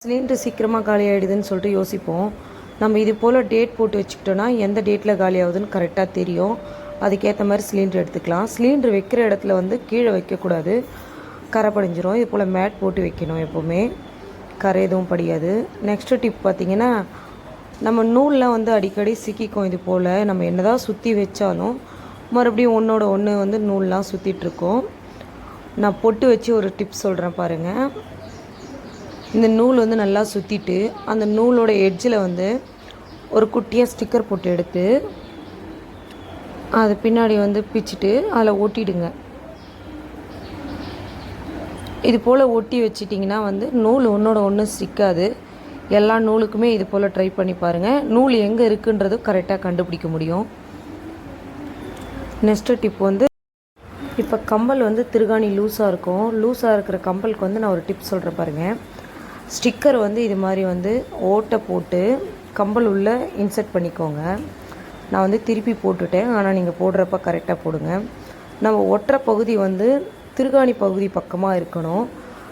Cylinder சீக்கிரமாக காலி ஆகிடுதுன்னு சொல்லிட்டு யோசிப்போம். நம்ம இது போல் டேட் போட்டு வச்சுக்கிட்டோன்னா எந்த டேட்டில் காலி ஆகுதுன்னு கரெக்டாக தெரியும். அதுக்கேற்ற மாதிரி சிலிண்டர் எடுத்துக்கலாம். சிலிண்டர் வைக்கிற இடத்துல கீழே வைக்கக்கூடாது, கரை படிஞ்சிரும். இது போல் மேட் போட்டு வைக்கணும், எப்போவுமே கரை எதுவும் படியாது. நெக்ஸ்ட்டு டிப் பார்த்திங்கன்னா, நம்ம நூலில் அடிக்கடி சிக்கிக்கும். இது போல் நம்ம என்னதான் சுற்றி வச்சாலும் மறுபடியும் ஒன்றோட ஒன்று நூல்லாம் சுற்றிட்டுருக்கோம். நான் பொட்டு வச்சு ஒரு டிப்ஸ் சொல்கிறேன் பாருங்கள். இந்த நூல் நல்லா சுற்றிட்டு அந்த நூலோட எட்ஜில் ஒரு குட்டியாக ஸ்டிக்கர் போட்டு எடுத்து அது பின்னாடி பிச்சுட்டு அதில் ஒட்டிடுங்க. இது போல் ஒட்டி வச்சிட்டிங்கன்னா நூல் ஒன்றோட ஒன்று சிக்காது. எல்லா நூலுக்குமே இது போல் ட்ரை பண்ணி பாருங்கள். நூல் எங்கே இருக்குன்றது கரெக்டாக கண்டுபிடிக்க முடியும். நெக்ஸ்ட்டு டிப் இப்போ கம்பல் திருகாணி லூஸாக இருக்கும். லூஸாக இருக்கிற கம்பலுக்கு நான் ஒரு டிப் சொல்கிறேன் பாருங்கள். ஸ்டிக்கர் இது மாதிரி ஓட்டை போட்டு கம்பல் உள்ளே இன்சர்ட் பண்ணிக்கோங்க. நான் திருப்பி போட்டுட்டேன், ஆனால் நீங்கள் போடுறப்ப கரெக்டாக போடுங்க. நம்ம ஒட்டுற பகுதி திருகாணி பகுதி பக்கமாக இருக்கணும்.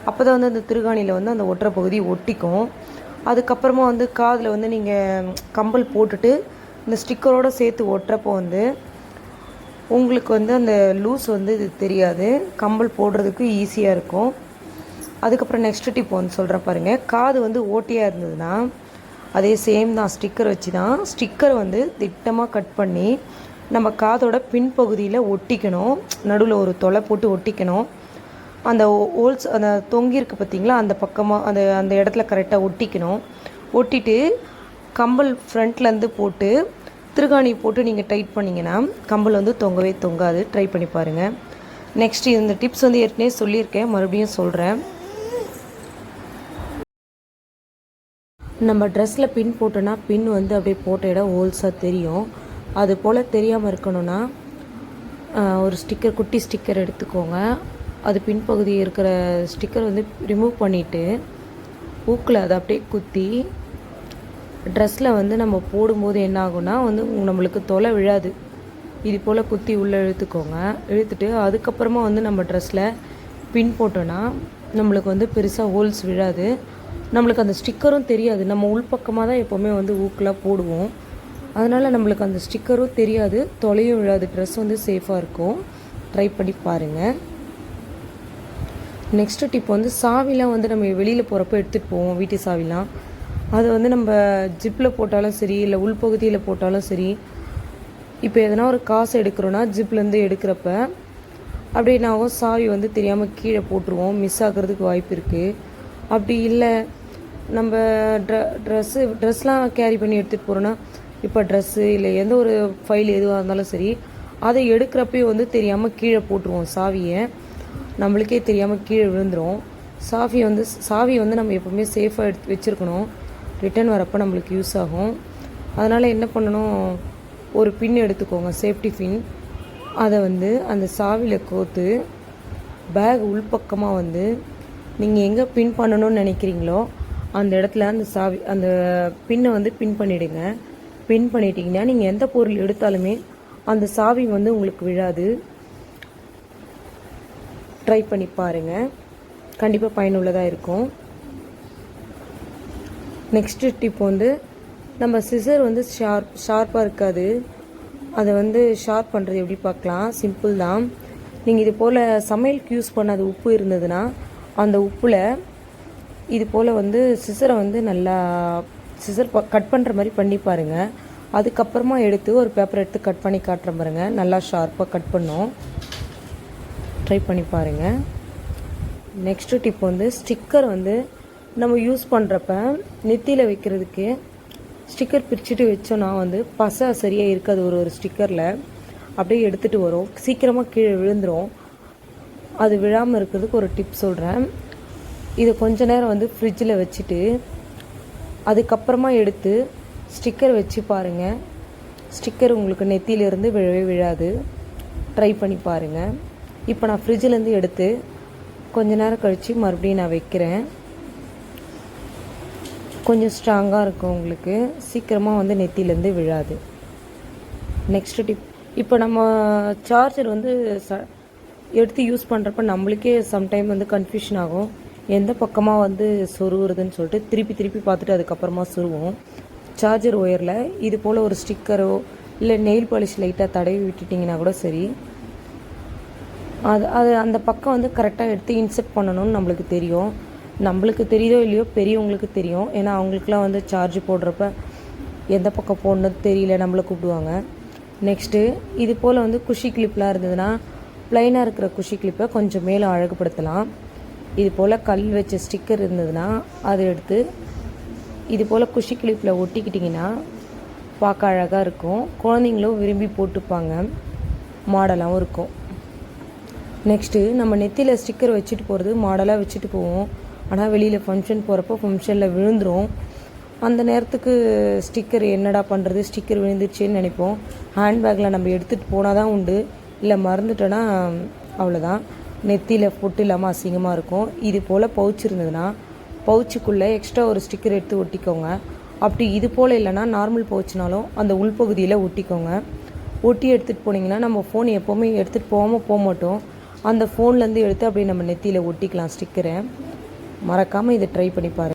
அப்போ தான் அந்த திருகாணியில் அந்த ஒட்டுற பகுதி ஒட்டிக்கும். அதுக்கப்புறமா காதில் நீங்கள் கம்பல் போட்டுட்டு இந்த ஸ்டிக்கரோடு சேர்த்து ஒட்டுறப்போ உங்களுக்கு அந்த லூஸ் இது தெரியாது. கம்பல் போடுறதுக்கு ஈஸியாக இருக்கும். அதுக்கப்புறம் நெக்ஸ்ட் டிப் சொல்கிறேன் பாருங்கள். காது ஓட்டியாக இருந்ததுன்னா அதே சேம் தான், ஸ்டிக்கர் வச்சு தான். ஸ்டிக்கர் திட்டமாக கட் பண்ணி நம்ம காதோட பின்பகுதியில் ஒட்டிக்கணும். நடுவில் ஒரு தொலை போட்டு ஒட்டிக்கணும். அந்த ஹோல்ஸ் அந்த தொங்கியிருக்கு பார்த்திங்களா, அந்த பக்கமாக அந்த இடத்துல கரெக்டாக ஒட்டிக்கணும். ஒட்டிட்டு கம்பல் ஃப்ரண்ட்லேருந்து போட்டு திருகாணி போட்டு நீங்கள் டைட் பண்ணிங்கன்னா கம்பல் தொங்கவே தொங்காது. ட்ரை பண்ணி பாருங்கள். நெக்ஸ்ட் இந்த டிப்ஸ் ஏற்கனவே சொல்லியிருக்கேன், மறுபடியும் சொல்கிறேன். நம்ம ட்ரெஸ்ஸில் பின் போட்டோன்னா பின் அப்படியே போட்ட இடம் ஹோல்ஸாக தெரியும். அது போல் தெரியாமல் இருக்கணும்னா ஒரு ஸ்டிக்கர், குட்டி ஸ்டிக்கர் எடுத்துக்கோங்க. அது பின்பகுதி இருக்கிற ஸ்டிக்கர் ரிமூவ் பண்ணிவிட்டு ஊக்கில் அதை அப்படியே குத்தி ட்ரெஸ்ஸில் நம்ம போடும்போது என்ன ஆகும்னா நம்மளுக்கு தொலை விழாது. இது போல் குத்தி உள்ளே இழுத்துக்கோங்க. இழுத்துட்டு அதுக்கப்புறமா நம்ம ட்ரெஸ்ஸில் பின் போட்டோன்னா நம்மளுக்கு பெருசாக ஹோல்ஸ் விழாது. நம்மளுக்கு அந்த ஸ்டிக்கரும் தெரியாது. நம்ம உள்பக்கமாக தான் எப்போவுமே ஊக்கெலாம் போடுவோம். அதனால் நம்மளுக்கு அந்த ஸ்டிக்கரும் தெரியாது, தொலையும் விழாது. ட்ரெஸ் சேஃபாக இருக்கும். ட்ரை பண்ணி பாருங்கள். நெக்ஸ்ட்டு டிப் சாவிலாம் நம்ம வெளியில் போகிறப்ப எடுத்துகிட்டு போவோம், வீட்டு சாவிலாம். அது நம்ம ஜிப்பில் போட்டாலும் சரி, இல்லை உள்பகுதியில் போட்டாலும் சரி. இப்போ எதனா ஒரு காசு எடுக்கிறோன்னா ஜிப்லேருந்து எடுக்கிறப்ப அப்படியே நாங்கள் சாவி தெரியாமல் கீழே போட்டுருவோம். மிஸ் ஆகிறதுக்கு வாய்ப்பு இருக்குது. அப்படி இல்லை நம்ம ட்ரெஸ்லாம் கேரி பண்ணி எடுத்துகிட்டு போகிறோன்னா, இப்போ ட்ரெஸ்ஸு இல்லை எந்த ஒரு ஃபைல் எதுவாக இருந்தாலும் சரி, அதை எடுக்கிறப்பையும் தெரியாமல் கீழே போட்டுருவோம் சாவியை. நம்மளுக்கே தெரியாமல் கீழே விழுந்துடும். சாவி நம்ம எப்போவுமே சேஃபாக எடுத்து வச்சுருக்கணும். ரிட்டன் வரப்போ நம்மளுக்கு யூஸ் ஆகும். அதனால் என்ன பண்ணணும், ஒரு பின் எடுத்துக்கோங்க, சேஃப்டி பின். அதை அந்த சாவியில் கோர்த்து பேக் உள்பக்கமாக நீங்கள் எங்கே பின் பண்ணணும்னு நினைக்கிறீங்களோ அந்த இடத்துல அந்த பின்னை பின் பண்ணிவிடுங்க. பின் பண்ணிட்டீங்கன்னா நீங்கள் எந்த பொருள் எடுத்தாலுமே அந்த சாவி உங்களுக்கு விழாது. ட்ரை பண்ணி பாருங்கள், கண்டிப்பாக பயனுள்ளதாக இருக்கும். நெக்ஸ்ட்டு டிப் நம்ம சிசர் ஷார்ப்பாக இருக்காது. அதை ஷார்ப் பண்ணுறது எப்படி பார்க்கலாம். சிம்பிள் தான். நீங்கள் இது போல் சமையலுக்கு யூஸ் பண்ணாத உப்பு இருந்ததுன்னா அந்த உப்பில் இது போல் சிசரை நல்லா சிசர் கட் பண்ணுற மாதிரி பண்ணி பாருங்கள். அதுக்கப்புறமா எடுத்து ஒரு பேப்பர் எடுத்து கட் பண்ணி காட்டுற பாருங்கள். நல்லா ஷார்ப்பாக கட் பண்ணோம். ட்ரை பண்ணி பாருங்கள். நெக்ஸ்ட்டு டிப் ஸ்டிக்கர் நம்ம யூஸ் பண்ணுறப்ப நெத்தியில் வைக்கிறதுக்கு ஸ்டிக்கர் பிரிச்சுட்டு வச்சோன்னா பசை சரியாக இருக்காது. ஒரு ஸ்டிக்கரில் அப்படியே எடுத்துகிட்டு வரும், சீக்கிரமாக கீழே விழுந்துடும். அது விழாமல் இருக்கிறதுக்கு ஒரு டிப் சொல்கிறேன். இதை கொஞ்ச நேரம் ஃப்ரிட்ஜில் வச்சுட்டு அதுக்கப்புறமா எடுத்து ஸ்டிக்கர் வச்சு பாருங்கள். ஸ்டிக்கர் உங்களுக்கு நெத்தியிலேருந்து விழவே விழாது. ட்ரை பண்ணி பாருங்கள். இப்போ நான் ஃப்ரிட்ஜிலேருந்து எடுத்து கொஞ்ச நேரம் கழித்து மறுபடியும் நான் வைக்கிறேன். கொஞ்சம் ஸ்ட்ராங்காக இருக்கும், உங்களுக்கு சீக்கிரமாக நெத்தியிலேருந்து விழாது. நெக்ஸ்ட் டிப், இப்போ நம்ம சார்ஜர் எடுத்து யூஸ் பண்ணுறப்ப நம்மளுக்கே சம்டைம் கன்ஃபியூஷன் ஆகும். எந்த பக்கமாக வந்து சொருகுறதுன்னு சொல்லிட்டு திருப்பி பார்த்துட்டு அதுக்கப்புறமா சொருவோம். சார்ஜர் ஒயரில் இது போல் ஒரு ஸ்டிக்கரோ இல்லை நெயில் பாலிஷ் லைட்டாக தடவி விட்டுட்டிங்கன்னா கூட சரி, அது அந்த பக்கம் வந்து கரெக்டாக எடுத்து இன்செர்ட் பண்ணணும்னு நம்மளுக்கு தெரியும். நம்மளுக்கு தெரியுதோ இல்லையோ பெரியவங்களுக்கு தெரியும். ஏன்னா அவங்களுக்குலாம் வந்து சார்ஜ் போடுறப்ப எந்த பக்கம் போடணுன்னு தெரியல நம்மளை கூப்பிடுவாங்க. நெக்ஸ்ட்டு இது போல் வந்து குஷி கிளிப்லாம் இருந்ததுன்னா ப்ளைனாக இருக்கிற குஷி கிளிப்பை கொஞ்சம் மேலே அழகுபடுத்தலாம். இது போல் கல் வச்ச ஸ்டிக்கர் இருந்ததுன்னா அதை எடுத்து இது போல் குஷி கிளிப்பில் ஒட்டிக்கிட்டிங்கன்னா பார்க்க அழகாக இருக்கும். குழந்தைங்களும் விரும்பி போட்டுப்பாங்க, மாடலாகவும் இருக்கும். நெக்ஸ்ட்டு நம்ம நெத்தியில் ஸ்டிக்கர் வச்சுட்டு போகிறது மாடலாக வச்சுட்டு போவோம். ஆனால் வெளியில் ஃபங்க்ஷன் போகிறப்போ ஃபங்க்ஷனில் விழுந்துடும். அந்த நேரத்துக்கு ஸ்டிக்கர் என்னடா பண்ணுறது, ஸ்டிக்கர் விழுந்துருச்சேன்னு நினைப்போம். ஹேண்ட்பேக்கில் நம்ம எடுத்துகிட்டு போனால் தான் உண்டு, இல்லை மறந்துட்டோன்னா அவ்வளோதான், நெத்தியில் பொட்டு இல்லாமல் அசிங்கமாக இருக்கும். இது போல் பவுச் இருந்ததுன்னா பவுச்சுக்குள்ளே எக்ஸ்ட்ரா ஒரு ஸ்டிக்கர் எடுத்து ஒட்டிக்கோங்க. அப்படி இது போல் இல்லைனா நார்மல் பவுச்சுனாலும் அந்த உள்பகுதியில் ஒட்டிக்கோங்க. ஒட்டி எடுத்துகிட்டு போனீங்கன்னா நம்ம ஃபோன் எப்போவுமே எடுத்துகிட்டு போக மாட்டோம். அந்த ஃபோன்லேருந்து எடுத்து அப்படியே நம்ம நெத்தியில் ஒட்டிக்கலாம் ஸ்டிக்கரை. மறக்காமல் இதை ட்ரை பண்ணி பாருங்கள்.